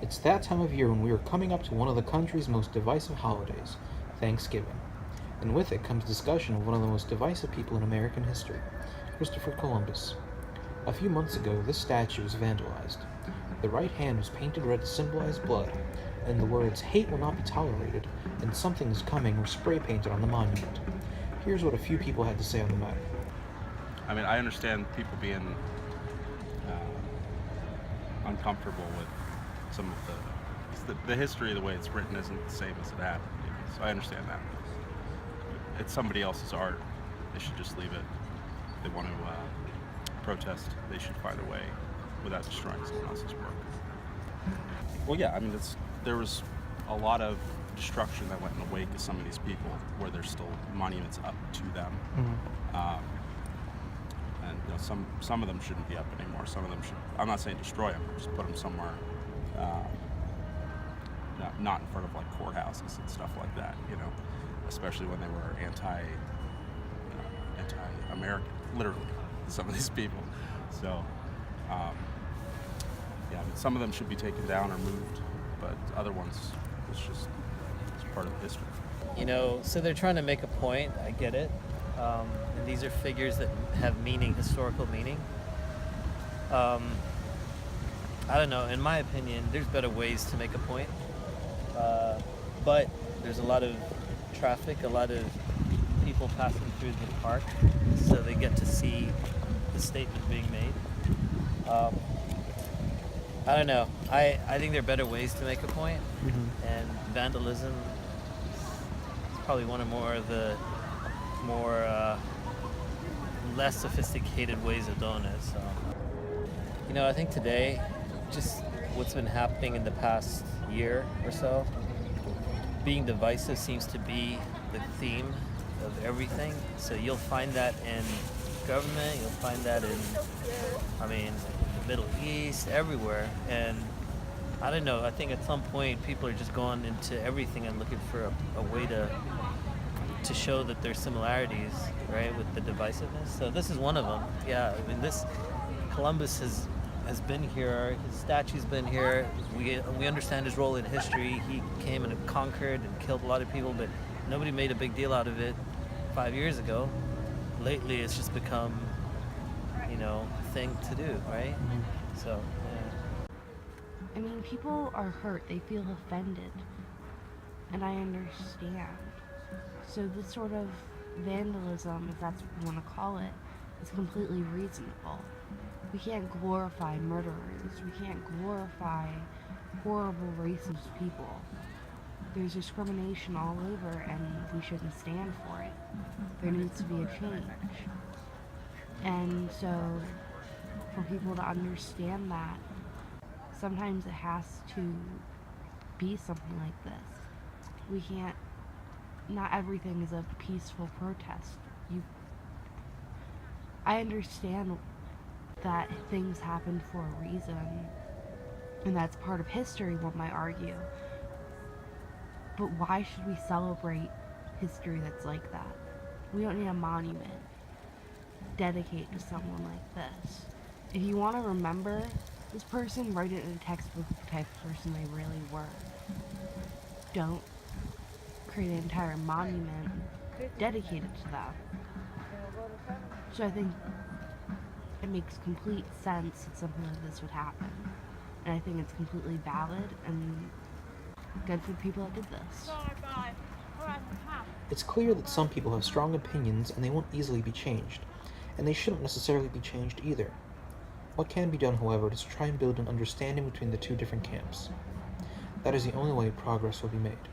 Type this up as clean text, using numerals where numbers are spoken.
It's that time of year when we are coming up to one of the country's most divisive holidays, Thanksgiving. And with it comes discussion of one of the most divisive people in American history, Christopher Columbus. A few months ago, this statue was vandalized. The right hand was painted red to symbolize blood, and the words, "Hate will not be tolerated," and "Something is coming" were spray painted on the monument. Here's what a few people had to say on the matter. I mean, I understand people being uncomfortable with some of the history of the way it's written isn't the same as it happened. So I understand that. It's somebody else's art. They should just leave it. If they want to protest, they should find a way without destroying someone else's work. Well, yeah, I mean, there was a lot of destruction that went in the wake of some of these people, where there's still monuments up to them. And some of them shouldn't be up anymore. Some of them should. I'm not saying destroy them. Just put them somewhere, not in front of like courthouses and stuff like that. Especially when they were anti-American, literally. Some of these people. So, yeah, I mean, some of them should be taken down or moved, but other ones, it's part of history. So they're trying to make a point. I get it. And these are figures that have meaning, historical meaning. I don't know. In my opinion, there's better ways to make a point. But there's a lot of traffic, a lot of people passing through the park, so they get to see the statement being made. I don't know. I think there are better ways to make a point, and vandalism is probably one of the less sophisticated ways of doing it. So, I think today, just what's been happening in the past year or so, being divisive seems to be the theme of everything. So you'll find that in government, you'll find that in, the Middle East, everywhere. And I don't know, I think at some point people are just going into everything and looking for a way to show that there's similarities, right, with the divisiveness. So this is one of them. Yeah, Columbus has been here, his statue's been here. We understand his role in history. He came and conquered and killed a lot of people, but nobody made a big deal out of it 5 years ago. Lately, it's just become, thing to do, right? So, yeah. People are hurt. They feel offended. And I understand. So this sort of vandalism, if that's what you want to call it, is completely reasonable. We can't glorify murderers. We can't glorify horrible racist people. There's discrimination all over, and we shouldn't stand for it. There needs to be a change. And so, for people to understand that, sometimes it has to be something like this. Not everything is a peaceful protest. I understand that things happen for a reason, and that's part of history, one might argue. But why should we celebrate history that's like that? We don't need a monument dedicated to someone like this. If you want to remember this person, write it in a textbook of the type of person they really were. Don't create an entire monument dedicated to them. So I think it makes complete sense that something like this would happen. And I think it's completely valid and good for the people that did this. It's clear that some people have strong opinions and they won't easily be changed, and they shouldn't necessarily be changed either. What can be done, however, is to try and build an understanding between the two different camps. That is the only way progress will be made.